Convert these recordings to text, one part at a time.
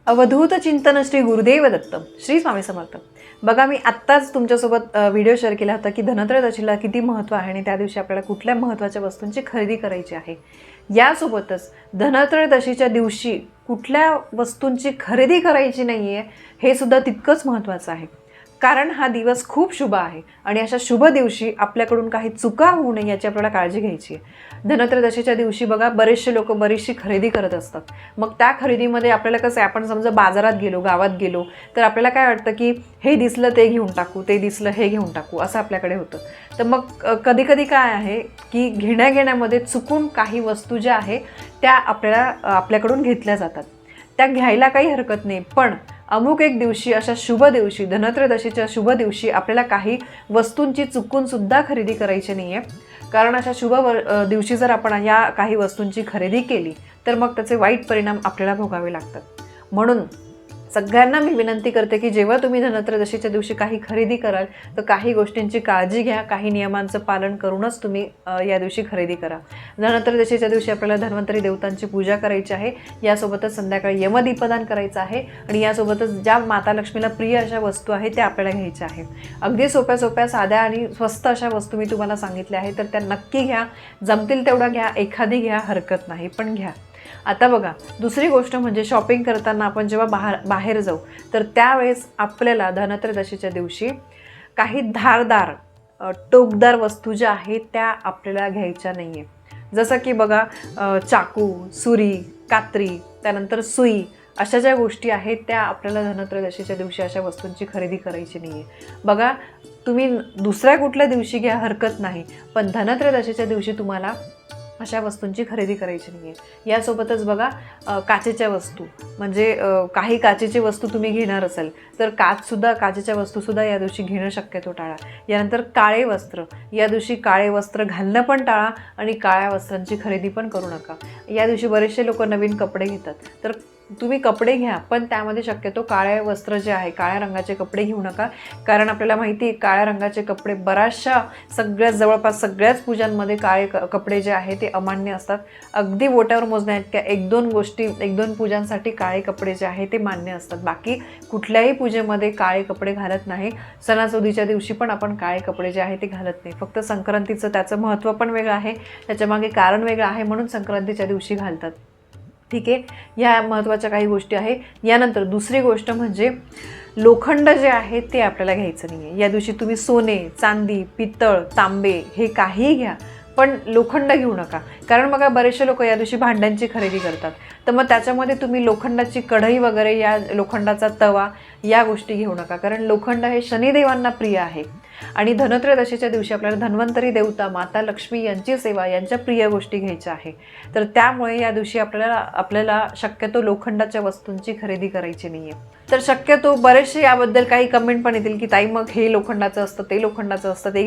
अवधूत चिंतन श्री गुरुदेव दत्त श्री स्वामी समर्थ. बघा, मी आत्ताच तुमच्यासोबत व्हिडिओ शेअर केला होता की धनत्रयोदशीला किती महत्त्व आहे आणि त्या दिवशी आपल्याला कुठल्या महत्त्वाच्या वस्तूंची खरेदी करायची आहे. यासोबतच धनत्रयोदशीच्या दिवशी कुठल्या वस्तूंची खरेदी करायची नाही आहे हे सुद्धा तितकंच महत्त्वाचं आहे. कारण हा दिवस खूप शुभ आहे आणि अशा शुभ दिवशी आपल्याकडून काही चुका होऊ नये याची आपल्याला काळजी घ्यायची आहे. धनत्रयोदशीच्या दिवशी बघा, बरेचसे लोक बरीचशी खरेदी करत असतात. मग त्या खरेदीमध्ये आपल्याला कसं आहे, आपण समजा बाजारात गेलो, गावात गेलो, तर आपल्याला काय वाटतं की हे दिसलं ते घेऊन टाकू, ते दिसलं हे घेऊन टाकू, असं आपल्याकडे होतं. तर मग कधी कधी काय आहे की घेण्यामध्ये चुकून काही वस्तू ज्या आहे त्या आपल्याकडून घेतल्या जातात. त्या घ्यायला काही हरकत नाही, पण अमुक एक दिवशी, अशा शुभ दिवशी, धनत्रयोदशीच्या शुभ दिवशी आपल्याला काही वस्तूंची चुकून सुद्धा खरेदी करायची नाही आहे. कारण अशा शुभ दिवशी जर आपण या काही वस्तूंची खरेदी केली तर मग त्याचे वाईट परिणाम आपल्याला भोगावे लागतात. म्हणून सगळ्यांना मी विनंती करते की जेव्हा तुम्ही धनत्रयोदशीच्या दिवशी काही खरेदी कराल तर काही गोष्टींची काळजी घ्या, काही नियमांचं पालन करूनच तुम्ही या दिवशी खरेदी करा. धनत्रयोदशीच्या दिवशी आपल्याला धन्वंतरी देवतांची पूजा करायची आहे. यासोबतच संध्याकाळी यमदीपदान करायचं आहे आणि यासोबतच ज्या माता लक्ष्मीला प्रिय अशा वस्तू आहेत त्या आपल्याला घ्यायच्या आहे. अगदी सोप्या सोप्या, साध्या आणि स्वस्त अशा वस्तू मी तुम्हाला सांगितल्या आहेत, तर त्या नक्की घ्या. जमतील तेवढा घ्या, एखादी घ्या, हरकत नाही, पण घ्या. आता बघा, दुसरी गोष्ट म्हणजे शॉपिंग करताना आपण जेव्हा बाहेर जाऊ तर त्यावेळेस आपल्याला धनत्रयोदशीच्या दिवशी काही धारदार, टोकदार वस्तू ज्या आहेत त्या आपल्याला घ्यायच्या नाही आहे. जसं की बघा, चाकू, सुरी, कात्री, त्यानंतर सुई, अशा ज्या गोष्टी आहेत त्या आपल्याला धनत्रयोदशीच्या दिवशी अशा वस्तूंची खरेदी करायची नाही आहे. बघा, तुम्ही दुसऱ्या कुठल्या दिवशी घ्या, हरकत नाही, पण धनत्रयोदशीच्या दिवशी तुम्हाला अशा वस्तूंची खरेदी करायची नाही आहे. यासोबतच बघा, काचेच्या वस्तू, म्हणजे काही काचेची वस्तू तुम्ही घेणार असाल तर काचेच्या वस्तूसुद्धा या दिवशी घेणं शक्यतो टाळा. यानंतर काळे वस्त्र, या दिवशी काळे वस्त्र घालणं पण टाळा आणि काळ्या वस्त्रांची खरेदी पण करू नका. या दिवशी बरेचसे लोक नवीन कपडे घेतात, तर तुम्ही कपडे घ्या, पण त्यामध्ये शक्यतो काळे वस्त्र जे आहे, काळ्या रंगाचे कपडे घेऊ नका. कारण आपल्याला माहिती आहे, काळ्या रंगाचे कपडे जवळपास सगळ्याच पूजांमध्ये काळे कपडे जे आहे ते अमान्य असतात. अगदी बोटावर मोजण्या इतक्या एक दोन पूजांसाठी काळे कपडे जे आहे ते मान्य असतात. बाकी कुठल्याही पूजेमध्ये काळे कपडे घालत नाही. सणासुदीच्या दिवशी पण आपण काळे कपडे जे आहे ते घालत नाही. फक्त संक्रांतीचं त्याचं महत्त्व पण वेगळं आहे, त्याच्यामागे कारण वेगळं आहे, म्हणून संक्रांतीच्या दिवशी घालतात. ठीक आहे, या महत्त्वाच्या काही गोष्टी आहे. यानंतर दुसरी गोष्ट म्हणजे लोखंड जे आहे ते आपल्याला घ्यायचं नाही आहे. या दिवशी तुम्ही सोने, चांदी, पितळ, तांबे हे काहीही घ्या, पण लोखंड घेऊ नका. कारण बघा, बरेचसे लोक या दिवशी भांड्यांची खरेदी करतात, तर मग त्याच्यामध्ये तुम्ही लोखंडाची कढई वगैरे, या लोखंडाचा तवा, या गोष्टी घेऊ नका. कारण लोखंड हे शनिदेवांना प्रिय आहे आणि धनत्रयोदशीच्या दिवशी आपल्याला धन्वंतरी देवता, माता लक्ष्मी यांची सेवा, यांच्या प्रिय गोष्टी घ्यायच्या आहे. तर त्यामुळे या दिवशी आपल्याला शक्यतो लोखंडाच्या वस्तूंची खरेदी करायची नाही आहे. तर शक्यतो बरेचसे याबद्दल काही कमेंट पण येतील की ताई, मग हे लोखंडाचं असतं, ते लोखंडाचं असतं, ते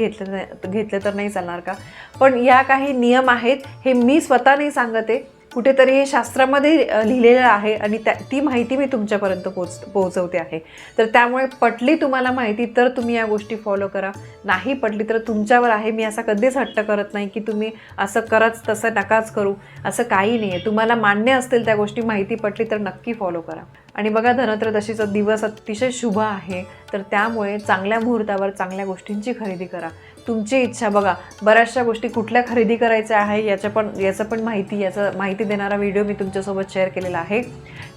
घेतलं तर नाही चालणार का? पण या काही नियम आहेत, हे मी स्वतः नाही सांगत आहे, कुठेतरी हे शास्त्रामध्ये लिहिलेलं आहे आणि ती माहिती मी तुमच्यापर्यंत पोहोचवते आहे. तर त्यामुळे पटली तुम्हाला माहिती तर तुम्ही या गोष्टी फॉलो करा, नाही पटली तर तुमच्यावर आहे. मी असा कधीच हट्ट करत नाही की तुम्ही असं कराच, तसं नकाच करू, असं काही नाही आहे. तुम्हाला मान्य असतील त्या गोष्टी, माहिती पटली तर नक्की फॉलो करा. आणि बघा, धनत्रयोदशीचा दिवस अतिशय शुभ आहे, तर त्यामुळे चांगल्या मुहूर्तावर चांगल्या गोष्टींची खरेदी करा. तुमची इच्छा, बघा, बऱ्याचशा गोष्टी कुठल्या खरेदी करायच्या आहे याचं पण माहिती देणारा व्हिडिओ मी तुमच्यासोबत शेअर केलेला आहे.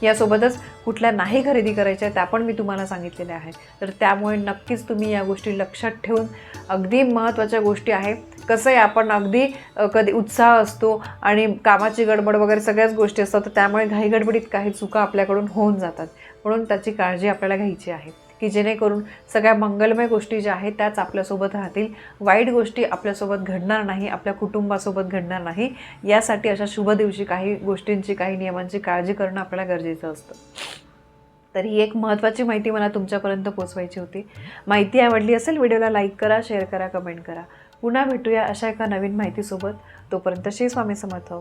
यासोबतच कुठल्या नाही खरेदी करायच्या त्या पण मी तुम्हाला सांगितलेल्या आहे. तर त्यामुळे नक्कीच तुम्ही या गोष्टी लक्षात ठेवून, अगदी महत्त्वाच्या गोष्टी आहे. कसं आहे, आपण अगदी कधी उत्साह असतो आणि कामाची गडबड वगैरे सगळ्याच गोष्टी असतात, तर त्यामुळे घाईगडबडीत काही चुका आपल्याकडून होऊन जातात. म्हणून त्याची काळजी आपल्याला घ्यायची आहे की जेणेकरून सगळ्या मंगलमय गोष्टी ज्या आहेत त्याच आपल्यासोबत राहतील, वाईट गोष्टी आपल्यासोबत घडणार नाही, आपल्या कुटुंबासोबत घडणार नाही. यासाठी अशा शुभ दिवशी काही गोष्टींची, काही नियमांची काळजी करणं आपल्याला गरजेचं असतं. तर ही एक महत्त्वाची माहिती मला तुमच्यापर्यंत पोहोचवायची होती. माहिती आवडली असेल, व्हिडिओला लाईक करा, शेअर करा, कमेंट करा. पुन्हा भेटूया अशा एका नवीन माहितीसोबत. तोपर्यंत श्री स्वामी समर्थ.